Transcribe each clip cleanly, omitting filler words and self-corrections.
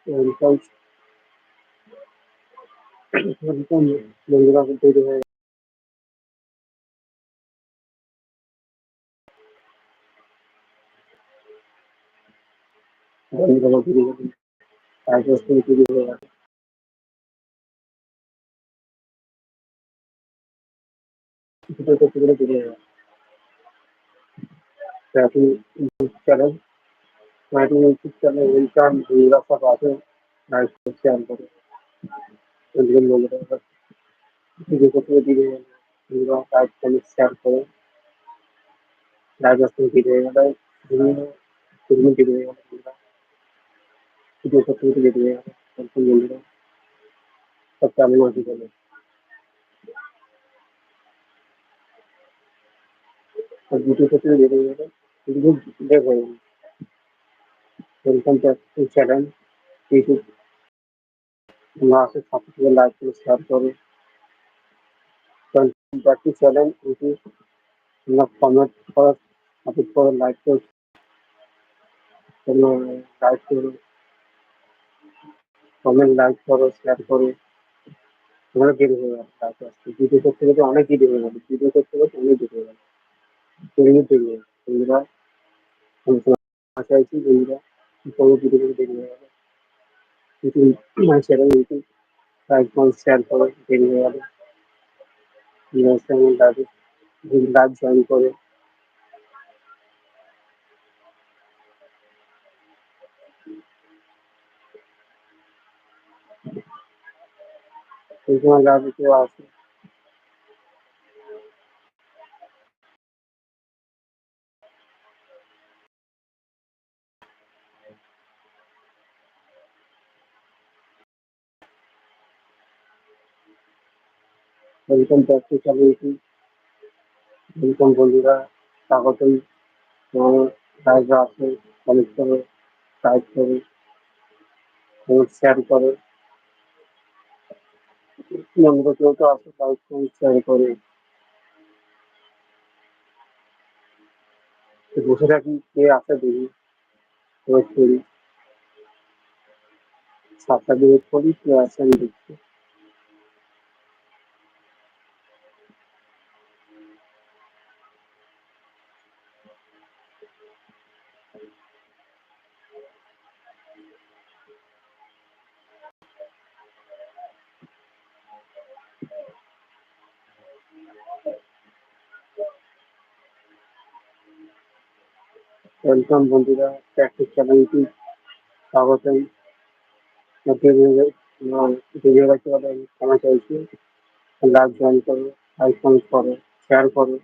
এরকম এরকম বন্ধুরা তৈরি হয়ে বন্ধুরা তৈরি হবে, তারপর থেকে তৈরি হয়ে যাবে। ছোট ছোট করে তৈরি হয়ে যাবে। তো আপনি ইউটিউব চ্যানেল আপনি ইউটিউব চ্যানেল ইনকাম বন্ধুরা সব আছে, লাইক শেয়ার করে বন্ধুদের বন্ধুরা ভিডিও করতে তৈরি হয়ে যাবে। বন্ধুরা লাইক কমেন্ট শেয়ার করে লাইক আসতে তৈরি হয়ে গেলে বিভিন্ন বিভিন্ন তৈরি হয়ে গেলে বন্ধুরা ভিডিও করতে তৈরি হয়ে গেলে তখন বন্ধুরা সব চ্যানেল আছে বলে ভিডিও করতে তৈরি হয়ে গেলে কিন্তু দেখো এরকম চ্যানেল ইউটিউব না আসে সাথে সাথে লাইক করে শেয়ার করে কয়েকটি চ্যানেল ইউটিউব না কমেন্ট করে সাপোর্ট করে লাইক করে লাইক করো কমেন্ট লাইক করো শেয়ার করো অনেক দেরি হয়ে গেল আস্তে আস্তে ভিডিও করতে করতে অনেক দেরি হয়ে গেল ভিডিও করতে করতে অনেক দেরি হয়ে গেল 2 মিনিট দেরি হয়ে গেল বন্ধুরা আমি তোমার চাইছি বন্ধুরা কোনো ভিডিও করে দেরি হয়ে গেল ইউটিউব আমার চ্যানেল ইউটিউব লাইক করো শেয়ার করো দেরি হয়ে গেল লাইভ জয়েন করে এই সময় লাইভে কেউ আসে welcome back to channel YouTube welcome বন্ধুরা স্বাগতম তোমার লাইভে আসে কমেন্ট করে লাইক করে শেয়ার করে বন্ধুরা কেউ তো আসে লাইক করে শেয়ার করে বসে থাকি কে আসে দেখি ওয়েট করি 7টা দিয়ে ওয়েট করি কে আসে আমি দেখছি ওয়েলকাম বন্ধুরা প্র্যাকটিস চ্যানেল ইউটিউব স্বাগতম দেরি হয়ে গেছে বলে আমি ক্ষমা চাইছি লাইভ জয়েন করো লাইক কমেন্ট করো শেয়ার করো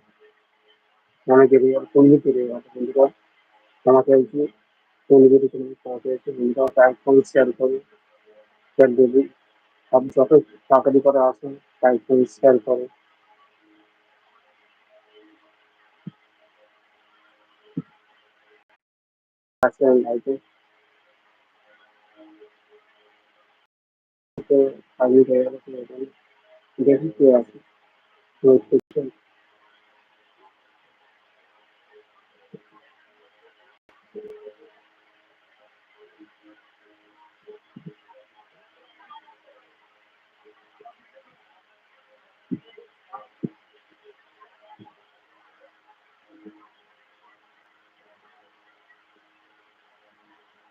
অনেক দেরি হয়ে গেল 2 মিনিট দেরি হয়ে গেল বন্ধুরা ক্ষমা চাইছি 2 মিনিট ক্ষমা চাইছি বন্ধুরা লাইক কমেন্ট শেয়ার করো শেয়ার দেবি সব যত তাড়াতাড়ি করে আসুন লাইক কমেন্ট শেয়ার করো আছে লাইভে সাবমিট হয়ে গেল দেখি কে আছে ওয়েট করছেন